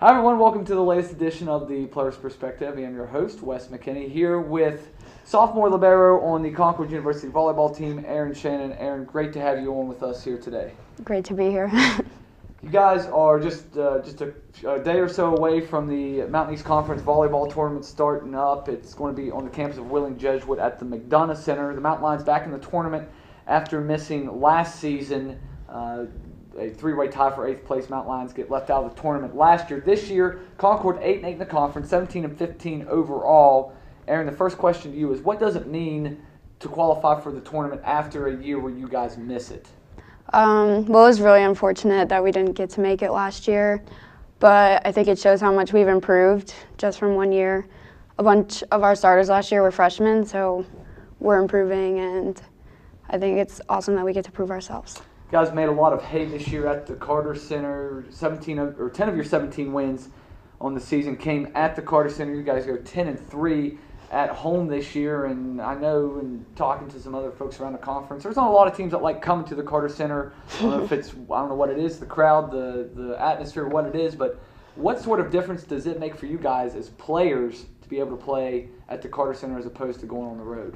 Hi everyone, welcome to the latest edition of the Player's Perspective. I am your host, Wes McKinney, here with sophomore libero on the Concord University volleyball team, Erin Shannon. Erin, great to have you on with us here today. Great to be here. You guys are just a day or so away from the Mountain East Conference volleyball tournament starting up. It's going to be on the campus of Wheeling Jesuit at the McDonough Center. The Mountain Lions back in the tournament after missing last season. A three-way tie for 8th place. Mountain Lions get left out of the tournament last year. This year, Concord 8-8 in the conference, 17-15 overall. Erin, the first question to you is, what does it mean to qualify for the tournament after a year where you guys miss it? Well, it was really unfortunate that we didn't get to make it last year, but I think it shows how much we've improved just from 1 year. A bunch of our starters last year were freshmen, so we're improving, and I think it's awesome that we get to prove ourselves. You guys made a lot of hay this year at the Carter Center. 10 of your 17 wins on the season came at the Carter Center. You guys go 10-3 at home this year, and I know in talking to some other folks around the conference, there's not a lot of teams that like coming to the Carter Center. I don't know if it's, I don't know what it is, the crowd, the atmosphere, what it is, but what sort of difference does it make for you guys as players to be able to play at the Carter Center as opposed to going on the road?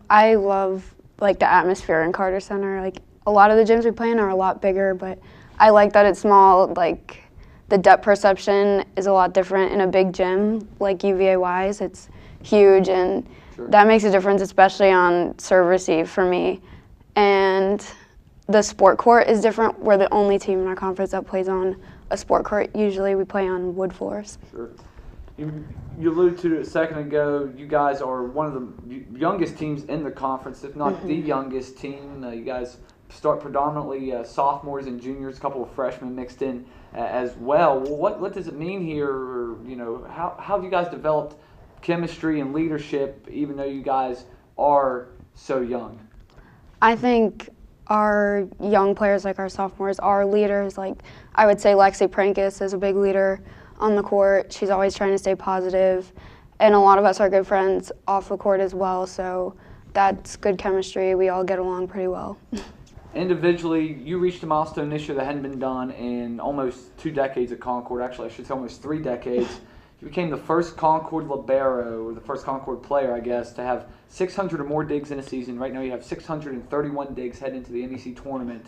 I love the atmosphere in Carter Center. A lot of the gyms we play in are a lot bigger, but I like that it's small. The depth perception is a lot different in a big gym like UVA-wise. It's huge, and that makes a difference, especially on serve receive for me. And the sport court is different. We're the only team in our conference that plays on a sport court. Usually we play on wood floors. Sure. You alluded to it a second ago. You guys are one of the youngest teams in the conference, if not the youngest team. You guys start predominantly sophomores and juniors, a couple of freshmen mixed in as well. What does it mean here? How have you guys developed chemistry and leadership, even though you guys are so young? I think our young players, like our sophomores, are leaders. I would say Lexi Prankus is a big leader on the court. She's always trying to stay positive, and a lot of us are good friends off the court as well, so that's good chemistry. We all get along pretty well. Individually, you reached a milestone this year that hadn't been done in almost 2 decades at Concord. Actually, I should say almost 3 decades. You became the first Concord libero, or the first Concord player, I guess, to have 600 or more digs in a season. Right now you have 631 digs heading into the NEC tournament.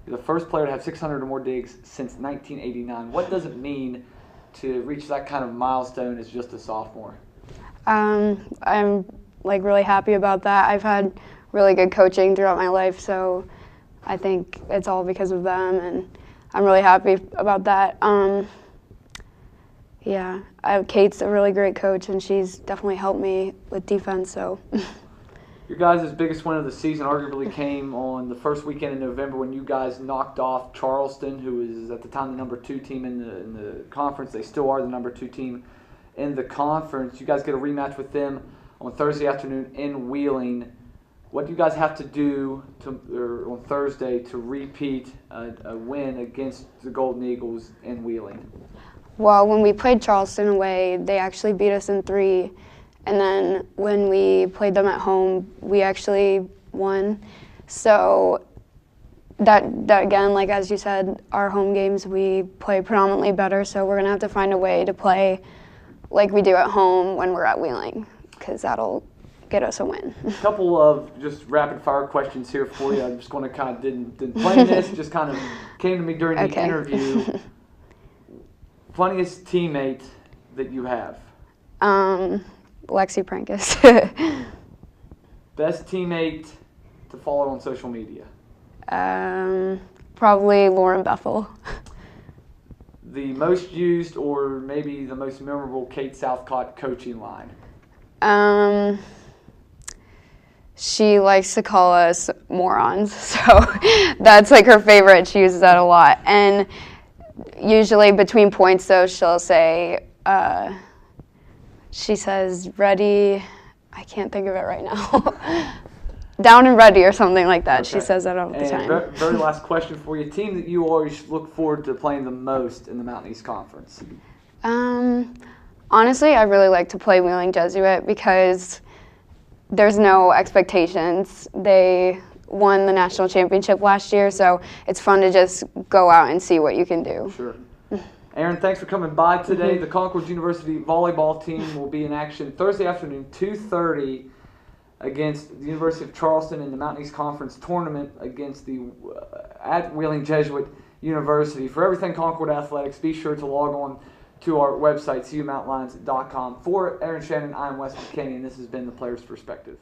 You're the first player to have 600 or more digs since 1989. What does it mean to reach that kind of milestone as just a sophomore? I'm really happy about that. I've had really good coaching throughout my life, so I think it's all because of them, and I'm really happy about that. Kate's a really great coach, and she's definitely helped me with defense. So, your guys' biggest win of the season arguably came on the first weekend in November when you guys knocked off Charleston, who was at the time the number 2 team in the conference. They still are the number 2 team in the conference. You guys get a rematch with them on Thursday afternoon in Wheeling. What do you guys have to do on Thursday to repeat a win against the Golden Eagles in Wheeling? Well, when we played Charleston away, they actually beat us in 3. And then when we played them at home, we actually won. So that again, as you said, our home games, we play predominantly better. So we're going to have to find a way to play like we do at home when we're at Wheeling, because that'll get us a win. A couple of just rapid fire questions here for you. I'm just going to kind of didn't plan this, just kind of came to me during the interview. Funniest teammate that you have? Lexi Prankus. Best teammate to follow on social media? Probably Lauren Bethel. The most used or maybe the most memorable Kate Southcott coaching line? She likes to call us morons, so that's her favorite. She uses that a lot. And usually between points, though, she'll say, she says, ready, I can't think of it right now. Down and ready or something like that. Okay. She says that all the time. Very last question for you. Team that you always look forward to playing the most in the Mountain East Conference? Honestly, I really like to play Wheeling Jesuit because there's no expectations. They won the national championship last year, so it's fun to just go out and see what you can do. Sure. Aaron, thanks for coming by today. The Concord University volleyball team will be in action Thursday afternoon, 2:30, against the University of Charleston in the Mountain East Conference tournament against the at Wheeling Jesuit University. For everything Concord Athletics, be sure to log on to our website, cumountlines.com. For Erin Shannon, I'm Wes McKinney, and this has been The Player's Perspective.